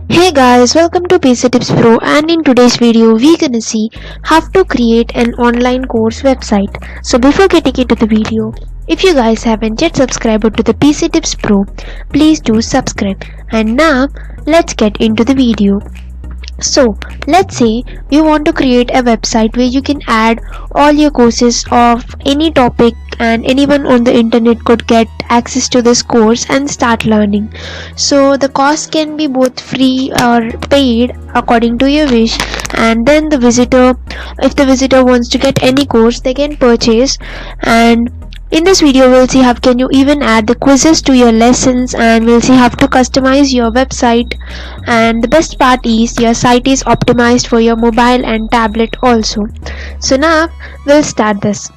Hey guys, welcome to PC Tips Pro, and in today's video we're gonna see how to create an online course website. So before getting into the video, if you guys haven't yet subscribed to the PC Tips Pro, please do subscribe. And now let's get into the video. So let's say you want to create a website where you can add all your courses of any topic, and anyone on the internet could get access to this course and start learning. So the cost can be both free or paid according to your wish, and then if the visitor wants to get any course, they can purchase. And in this video we'll see how can you even add the quizzes to your lessons, and we'll see how to customize your website. And the best part is your site is optimized for your mobile and tablet also. So now we'll start this.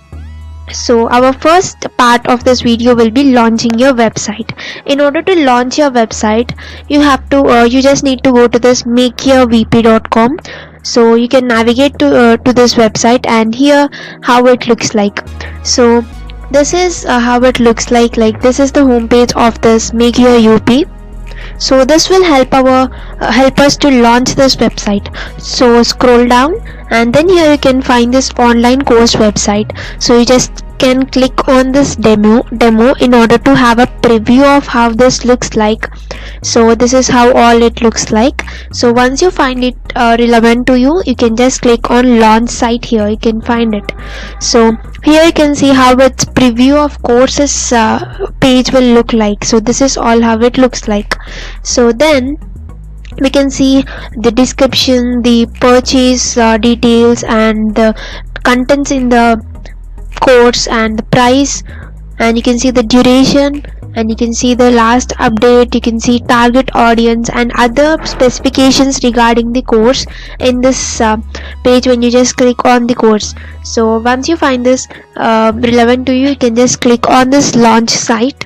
So our first part of this video will be launching your website. In order to launch your website, you just need to go to this makeyourvp.com. So you can navigate to this website, and here how it looks like. So this is how it looks like. This is the home page of this Make Your UP. So this will help us to launch this website. So scroll down, and then here you can find this online course website. So you just can click on this demo in order to have a preview of how this looks like. So this is how all it looks like. So once you find it relevant to you, you can just click on launch site. Here you can find it. So here you can see how its preview of courses page will look like. So this is all how it looks like. So then we can see the description, the purchase details, and the contents in the course, and the price, and you can see the duration, and you can see the last update. You can see target audience and other specifications regarding the course in this page when you just click on the course. So once you find this relevant to you, you can just click on this launch site.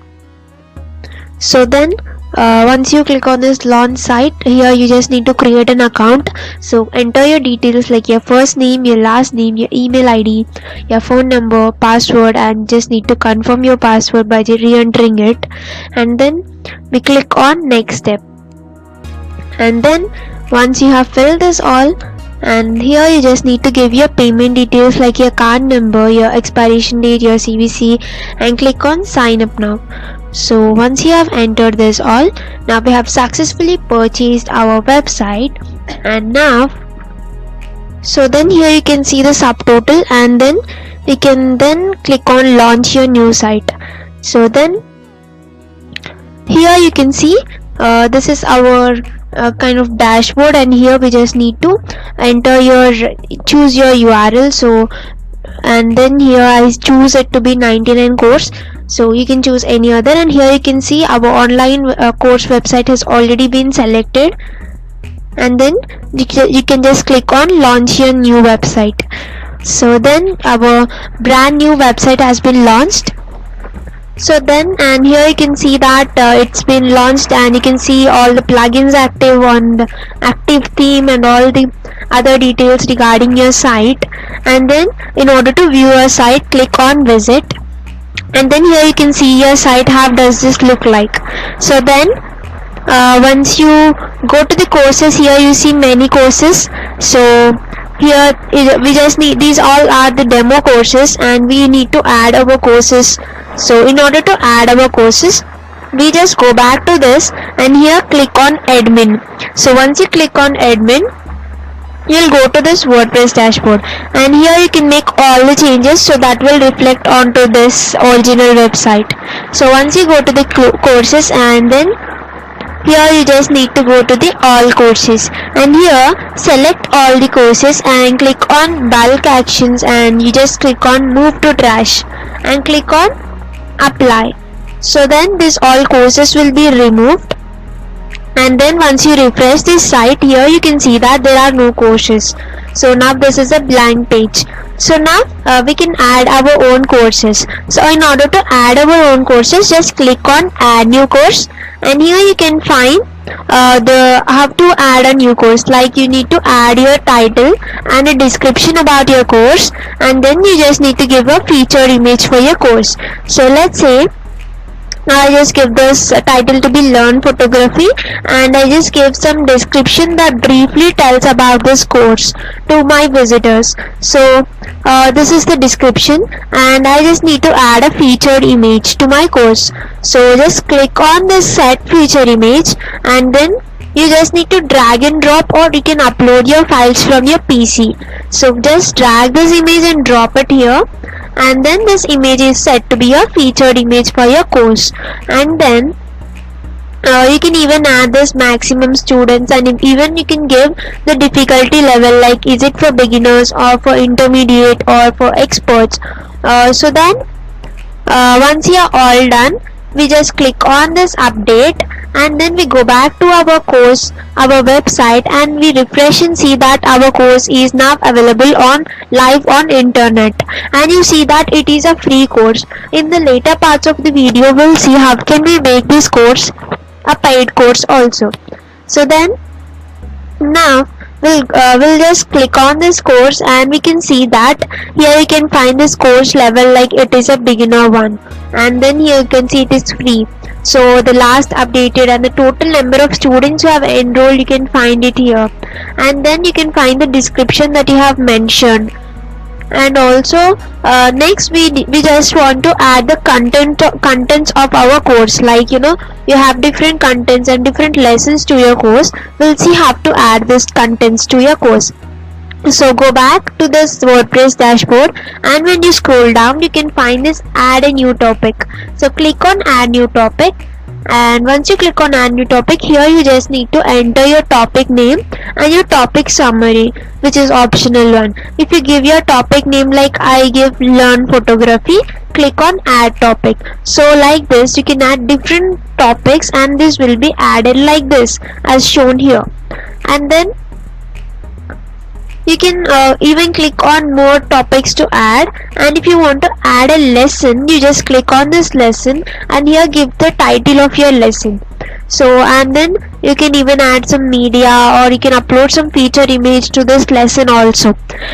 So then once you click on this launch site, here you just need to create an account. So enter your details like your first name, your last name, your email ID, your phone number, password, and just need to confirm your password by re-entering it. And then we click on next step. And then once you have filled this all, and here you just need to give your payment details like your card number, your expiration date, your CVC, and click on sign up now. So once you have entered this all, now we have successfully purchased our website. And now, so then here you can see the subtotal, and then you can then click on launch your new site. So then here you can see this is our kind of dashboard, and here we just need to choose your URL. So and then here I choose it to be 99 course. So you can choose any other, and here you can see our online course website has already been selected. And then you can just click on launch your new website. So then our brand new website has been launched. So then, and here you can see that it's been launched, and you can see all the plugins active on the active theme and all the other details regarding your site. And then in order to view your site, click on visit, and then here you can see your site. How does this look like? So then once you go to the courses, here you see many courses. So here we just need, these all are the demo courses, and we need to add our courses. So in order to add our courses, we just go back to this, and here click on admin. So once you click on admin, you'll go to this WordPress dashboard, and here you can make all the changes, so that will reflect onto this original website. So once you go to the courses, and then here you just need to go to the all courses, and here select all the courses and click on bulk actions, and you just click on move to trash and click on apply. So then this all courses will be removed, and then once you refresh this site, here you can see that there are no courses. So now this is a blank page. So now we can add our own courses. So in order to add our own courses, just click on add new course, and here you can find the how to add a new course. Like you need to add your title and a description about your course, and then you just need to give a featured image for your course. So let's say I just give this title to be Learn Photography, and I just give some description that briefly tells about this course to my visitors. So this is the description, and I just need to add a featured image to my course. So just click on this set featured image, and then you just need to drag and drop, or you can upload your files from your PC. So just drag this image and drop it here, and then this image is set to be a featured image for your course. And then you can even add this maximum students, and even you can give the difficulty level, like is it for beginners or for intermediate or for experts. So then once you are all done, we just click on this update, and then we go back to our course, our website, and we refresh and see that our course is now available on live on internet, and you see that it is a free course. In the later parts of the video, we'll see how can we make this course a paid course also. So then now we'll just click on this course, and we can see that here you can find this course level, like it is a beginner one, and then here you can see it is free. So the last updated and the total number of students who have enrolled, you can find it here, and then you can find the description that you have mentioned. And also next we just want to add the contents of our course, like you have different contents and different lessons to your course. We'll see how to add this contents to your course. So go back to this WordPress dashboard, and when you scroll down, you can find this add a new topic. So click on add new topic, and once you click on add new topic, here you just need to enter your topic name and your topic summary, which is optional one. If you give your topic name, like I give Learn Photography, click on add topic. So like this you can add different topics, and this will be added like this as shown here. And then you can even click on more topics to add, and if you want to add a lesson, you just click on this lesson, and here give the title of your lesson. So and then you can even add some media, or you can upload some feature image to this lesson also,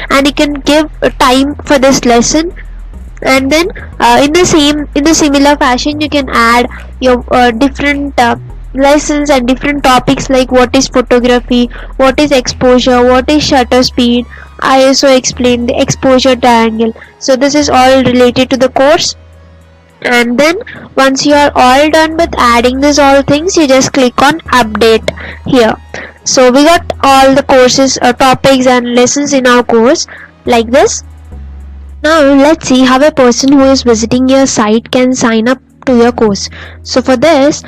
and you can give a time for this lesson. And then in the similar fashion, you can add your different lessons and different topics, like what is photography, what is exposure, what is shutter speed. I also explained the exposure triangle. So this is all related to the course. And then once you are all done with adding these all things, you just click on update here. So we got all the courses, topics and lessons in our course like this. Now let's see how a person who is visiting your site can sign up to your course. So for this,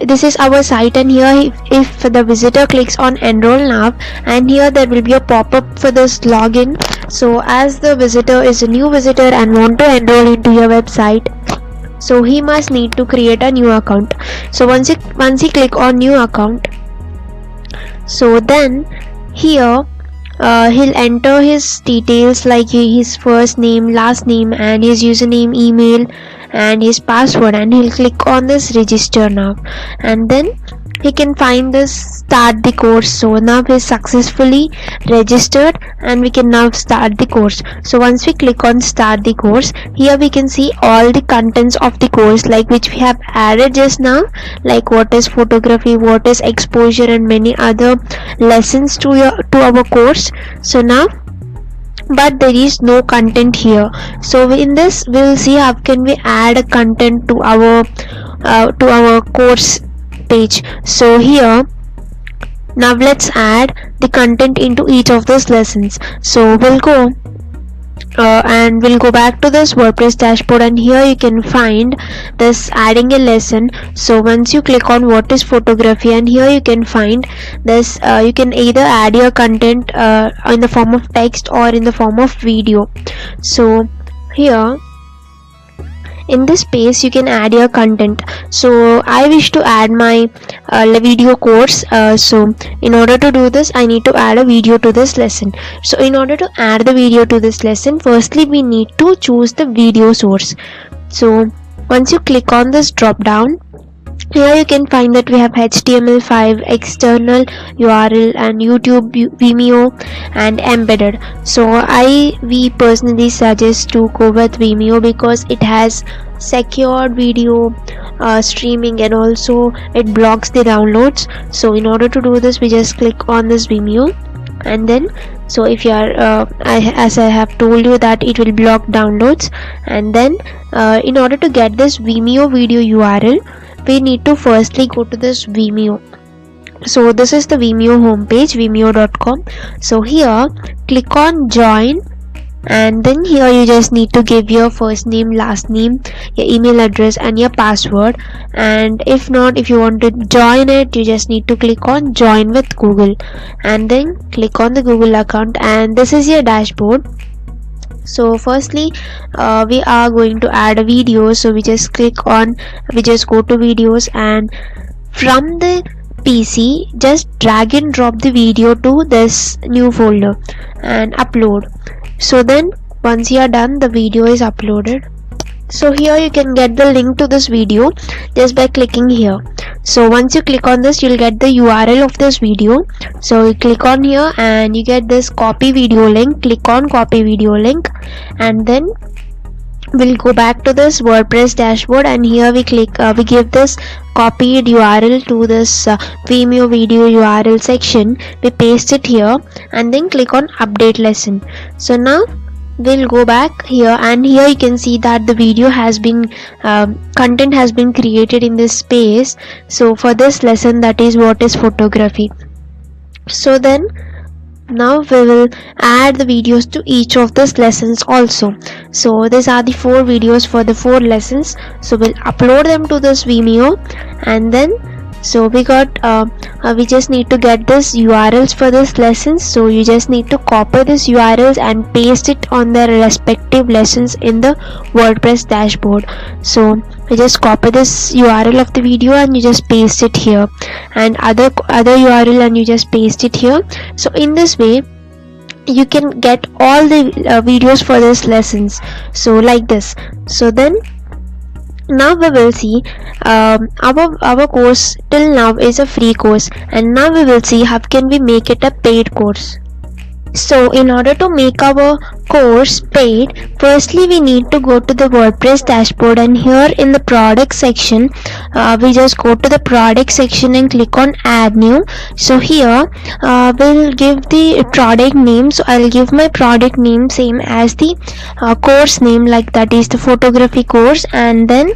this is our site, and here if the visitor clicks on enroll now, and here there will be a pop-up for this login. So as the visitor is a new visitor and want to enroll into your website, so he must need to create a new account. So once he click on new account, so then here he'll enter his details, like his first name, last name, and his username, email, and his password, and he'll click on this register now, and then he can find this start the course. So now he's successfully registered, and we can now start the course. So once we click on start the course, here we can see all the contents of the course, like which we have added just now, like what is photography, what is exposure, and many other lessons to our course. So now, but there is no content here. So in this we'll see how can we add a content to our course page. So here now let's add the content into each of those lessons. So we'll go and we'll go back to this WordPress dashboard, and here you can find this adding a lesson. So once you click on what is photography, and here you can find this you can either add your content in the form of text or in the form of video. So here in this space you can add your content. So I wish to add my video course. So in order to do this, I need to add a video to this lesson. So in order to add the video to this lesson, firstly we need to choose the video source. So once you click on this drop down, Here you can find that we have HTML5, external URL, and YouTube, Vimeo, and embedded. So we personally suggest to go with Vimeo because it has secured video streaming, and also it blocks the downloads. So in order to do this, we just click on this Vimeo, and then so if you are as I have told you that it will block downloads, and then in order to get this Vimeo video URL, we need to firstly go to this Vimeo. So this is the Vimeo homepage, vimeo.com. so here click on join, and then here you just need to give your first name, last name, your email address, and your password. And if you want to join it, you just need to click on join with Google, and then click on the Google account, and this is your dashboard. So firstly we are going to add a video, so we just go to videos, and from the PC just drag and drop the video to this new folder and upload. So then once you are done, the video is uploaded. So here you can get the link to this video just by clicking here. So once you click on this, you'll get the URL of this video. So you click on here and you get this copy video link. Click on copy video link, and then we'll go back to this WordPress dashboard, and here we give this copied URL to this Vimeo video URL section. We paste it here and then click on update lesson. So now we'll go back here, and here you can see that the video has been content has been created in this space. So for this lesson, that is what is photography. So then now we will add the videos to each of these lessons also. So these are the 4 videos for the 4 lessons. So we'll upload them to this Vimeo, and then so we just need to get this URLs for this lessons. So you just need to copy this URLs and paste it on their respective lessons in the WordPress dashboard. So you just copy this URL of the video and you just paste it here, and other URL and you just paste it here. So in this way you can get all the videos for these lessons, so like this. So then now we will see our course till now is a free course, and now we will see how can we make it a paid course. So in order to make our course paid, firstly we need to go to the WordPress dashboard, and here in the product section we just go to the product section and click on add new. So here we'll give the product name. So I'll give my product name same as the course name, like that is the photography course, and then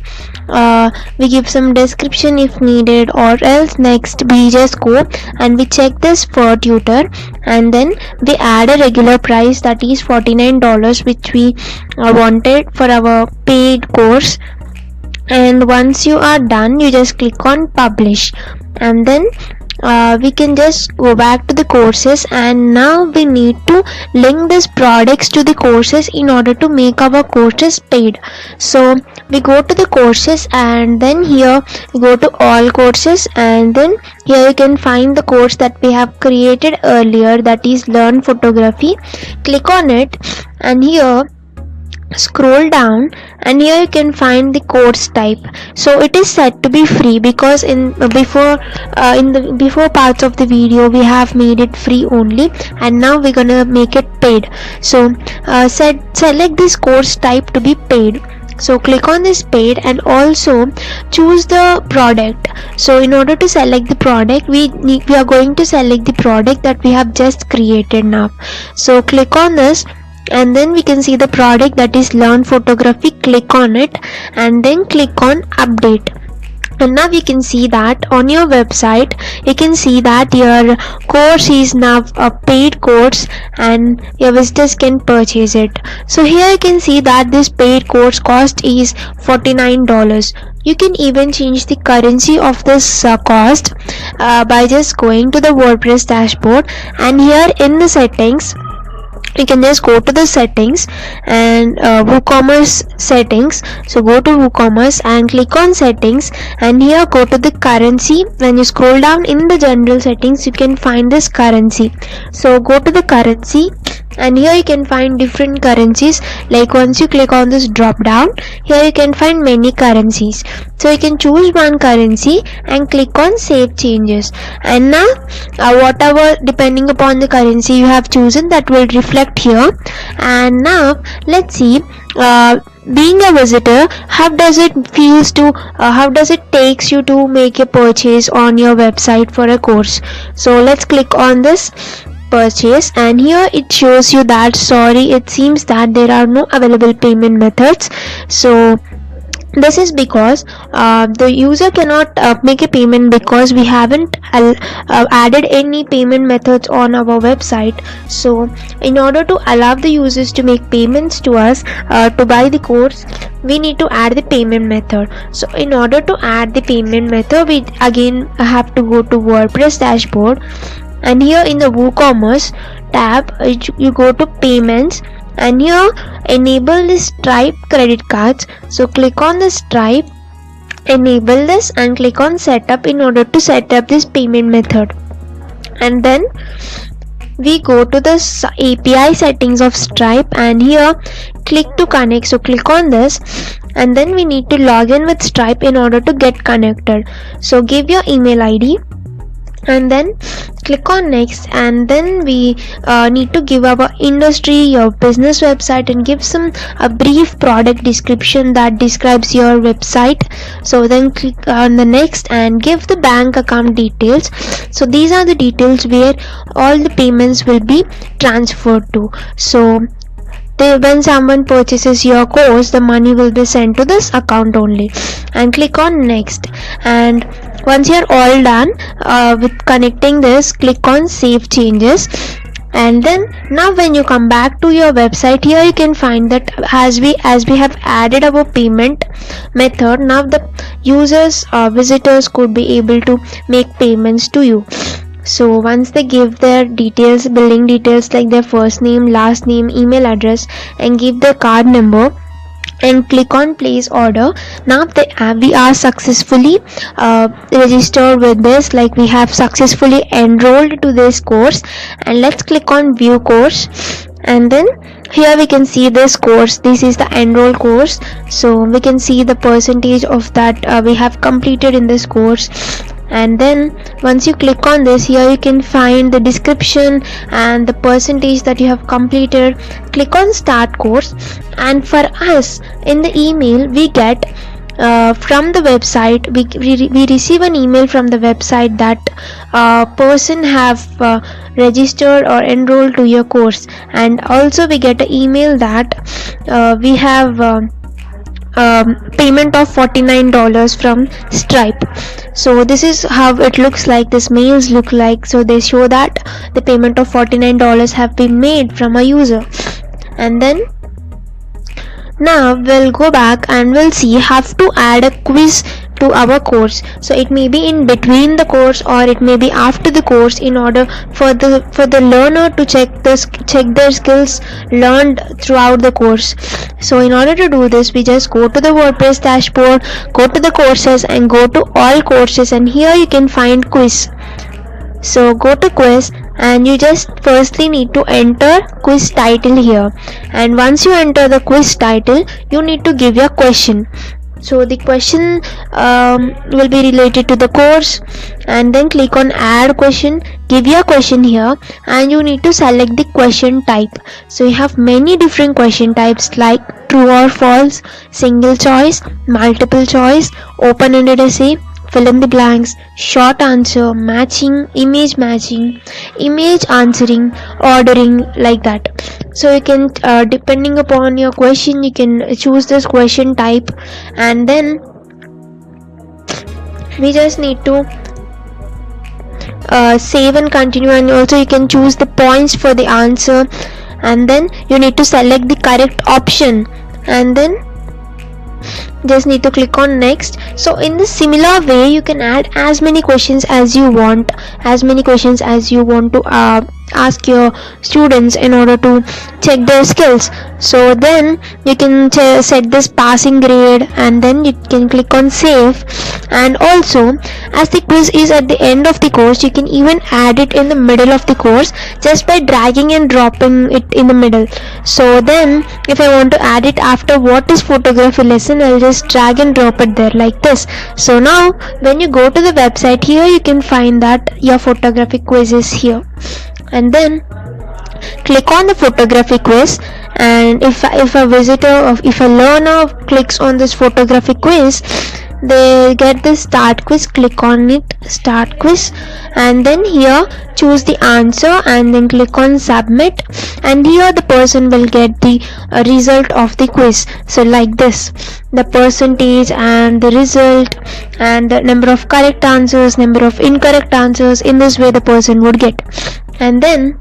we give some description if needed, or else next we just go and we check this for tutor, and then we add a regular price, that is $49, which we wanted for our paid course. And once you are done, you just click on publish, and then we can just go back to the courses, and now we need to link these products to the courses in order to make our courses paid. So we go to the courses, and then here we go to all courses, and then here you can find the course that we have created earlier, that is learn photography. Click on it, and here scroll down, and here you can find the course type. So it is set to be free because in the before parts of the video we have made it free only, and now we're gonna make it paid. So select this course type to be paid. So click on this paid, and also choose the product. So in order to select the product, we are going to select the product that we have just created now. So click on this, and then we can see the product, that is learn photography. Click on it, and then click on update. And now you can see that on your website you can see that your course is now a paid course and your visitors can purchase it. So here you can see that this paid course cost is $49. You can even change the currency of this cost by just going to the WordPress dashboard, and here in the settings you can just go to the settings and WooCommerce settings. So go to WooCommerce and click on settings, and here go to the currency. When you scroll down in the general settings, you can find this currency. So go to the currency, and here you can find different currencies. Like once you click on this drop down, here you can find many currencies, so you can choose one currency and click on save changes, and now whatever depending upon the currency you have chosen, that will reflect here. And now let's see, being a visitor, how does it feels to how does it takes you to make a purchase on your website for a course. So let's click on this purchase, and here it shows you that sorry, it seems that there are no available payment methods. So this is because the user cannot make a payment because we haven't added any payment methods on our website. So in order to allow the users to make payments to us to buy the course, we need to add the payment method. So in order to add the payment method, we again have to go to WordPress dashboard, and here in the WooCommerce tab you go to payments, and here enable the Stripe credit cards. So click on the Stripe, enable this, and click on setup in order to set up this payment method. And then we go to the API settings of Stripe, and here click to connect. So click on this, and then we need to log in with Stripe in order to get connected. So give your email ID, and then click on next, and then we need to give our industry, your business website, and give a brief product description that describes your website. So then click on the next and give the bank account details. So these are the details where all the payments will be transferred to. So when someone purchases your course, the money will be sent to this account only. And click on next, and once you're all done with connecting this, click on save changes. And then now when you come back to your website, here you can find that as we have added our payment method, now the users visitors could be able to make payments to you. So once they give their details, billing details like their first name, last name, email address, and give their card number, and click on place order, now we are successfully registered with this, like we have successfully enrolled to this course. And let's click on view course, and then here we can see this course. This is the enroll course, so we can see the percentage of that we have completed in this course. And then once you click on this, here you can find the description and the percentage that you have completed. Click on start course, and for us in the email we get from the website, we receive an email from the website that person have registered or enrolled to your course, and also we get an email that we have payment of $49 from Stripe. So this is how it looks like, this mails look like. So they show that the payment of $49 have been made from a user. And then now we'll go back and we'll see how to add a quiz to our course. So it may be in between the course or it may be after the course, in order for the learner to check their skills learned throughout the course. So in order to do this, we just go to the WordPress dashboard, go to the courses, and go to all courses, and here you can find quiz. So go to quiz, and you just firstly need to enter quiz title here, and once you enter the quiz title, you need to give your question. So the question will be related to the course, and then click on add question, give your question here, and you need to select the question type. So you have many different question types like true or false, single choice, multiple choice, open-ended essay, fill in the blanks, short answer, matching, image answering, ordering, like that. So you can depending upon your question, you can choose this question type, and then we just need to save and continue, and also you can choose the points for the answer, and then you need to select the correct option, and then just need to click on next. So in the similar way, you can add as many questions as you want, to ask your students in order to check their skills. So then you can set this passing grade, and then you can click on save. And also, as the quiz is at the end of the course, you can even add it in the middle of the course just by dragging and dropping it in the middle. So then if I want to add it after what is photography lesson, I'll just drag and drop it there like this. So now when you go to the website, here you can find that your photography quiz is here, and then click on the photography quiz. And if a visitor or if a learner clicks on this photography quiz, they get this start quiz. Click on it, start quiz, and then here choose the answer and then click on submit, and here the person will get the result of the quiz. So like this, the percentage and the result and the number of correct answers, number of incorrect answers, in this way the person would get. And then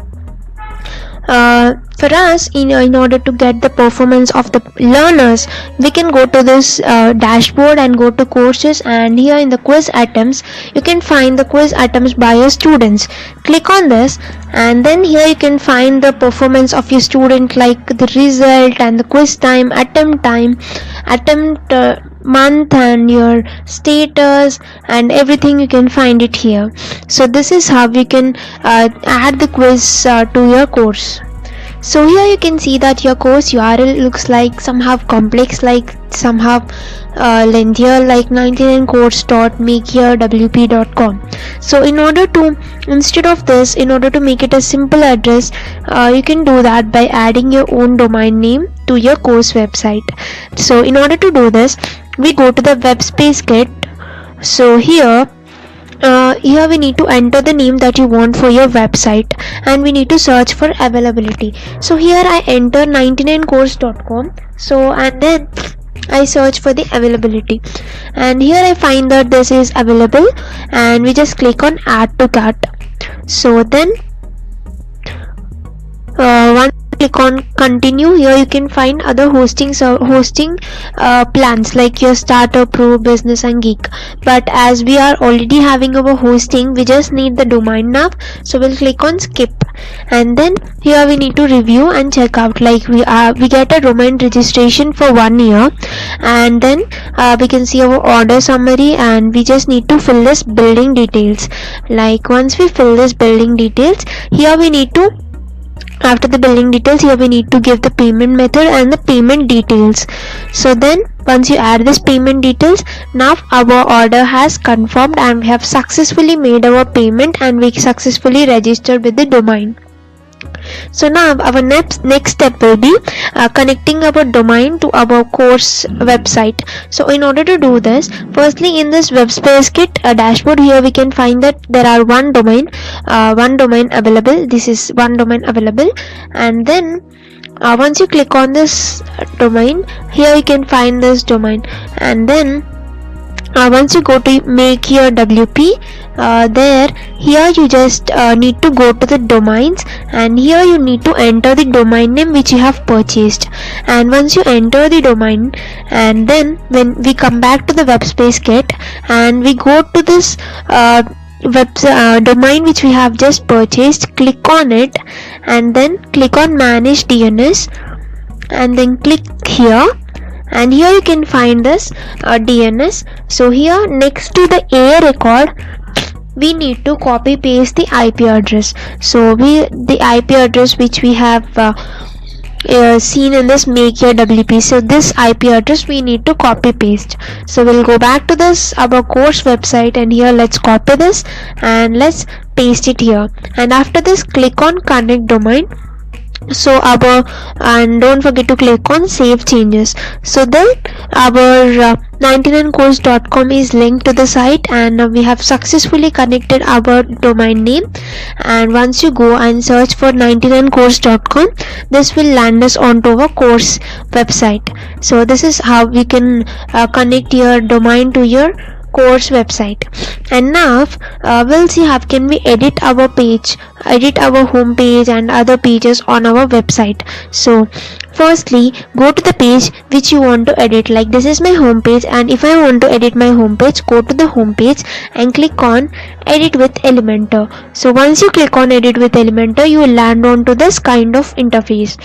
for us, in order to get the performance of the learners, we can go to this dashboard and go to courses, and here in the quiz items you can find the quiz items by your students. Click on this, and then here you can find the performance of your student, like the result and the quiz time, attempt month, and your status and everything. You can find it here. So this is how you can add the quiz to your course. So here you can see that your course URL looks like somehow complex, like somehow lengthier, like 99course.makeyourwp.com. So in order to, instead of this, in order to make it a simple address, you can do that by adding your own domain name to your course website. So in order to do this, we go to the web space kit. So here we need to enter the name that you want for your website, and we need to search for availability. So here I enter 99course.com. So and then I search for the availability, and here I find that this is available, and we just click on add to cart. So then once click on continue, here you can find other hosting plans like your starter, pro, business and geek. But as we are already having our hosting, we just need the domain now, so we'll click on skip. And then here we need to review and check out, like we get a domain registration for 1 year, and then we can see our order summary, and we just need to fill this building details. Like once we fill this building details, here we need to, after the billing details, here we need to give the payment method and the payment details. So then once you add this payment details, now our order has confirmed and we have successfully made our payment, and we successfully registered with the domain. So now our next step will be connecting our domain to our course website. So in order to do this, firstly in this web space kit dashboard, here we can find that there are one domain available. This is one domain available, and then once you click on this domain, here you can find this domain, and then once you go to make your WP, here you just need to go to the domains, and here you need to enter the domain name which you have purchased. And once you enter the domain, and then when we come back to the web space kit and we go to this domain which we have just purchased, click on it, and then click on manage DNS, and then click here, and here you can find this DNS. So here next to the A record, we need to copy paste the IP address. So the IP address which we have seen in this make your WP, so this IP address we need to copy paste. So we'll go back to this our course website, and here let's copy this and let's paste it here, and after this click on connect domain. So and don't forget to click on save changes. So then our 99course.com is linked to the site, and we have successfully connected our domain name. And once you go and search for 99course.com, this will land us onto our course website. So this is how we can connect your domain to your course website. And now we'll see how can we edit our page, edit our home page and other pages on our website. So firstly, go to the page which you want to edit. Like this is my home page, and if I want to edit my home page, go to the home page and click on edit with Elementor. So once you click on edit with Elementor, you will land onto this kind of interface,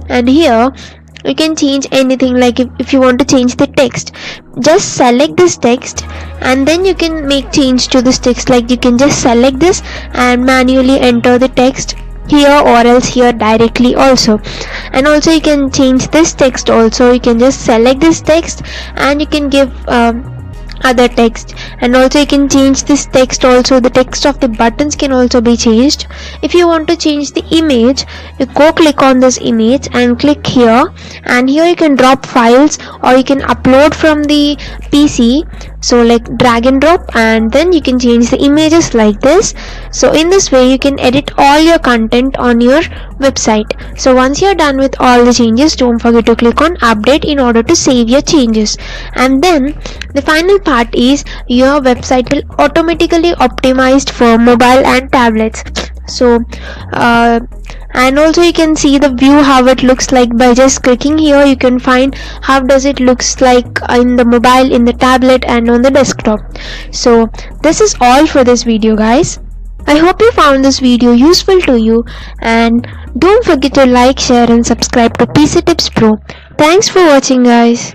and here you can change anything. Like if you want to change the text, just select this text and then you can make change to this text. Like you can just select this and manually enter the text here or else here directly also. And also you can change this text also. You can just select this text and you can give other text, and also you can change this text also. The text of the buttons can also be changed. If you want to change the image, you go click on this image and click here, and here you can drop files or you can upload from the PC. So like drag and drop, and then you can change the images like this. So in this way you can edit all your content on your website. So once you're done with all the changes, don't forget to click on update in order to save your changes. And then the final part is your website will automatically optimized for mobile and tablets. So and also you can see the view how it looks like by just clicking here. You can find how does it looks like in the mobile, in the tablet and on the desktop. So this is all for this video, guys. I hope you found this video useful to you, and don't forget to like, share and subscribe to PC Tips Pro. Thanks for watching, guys.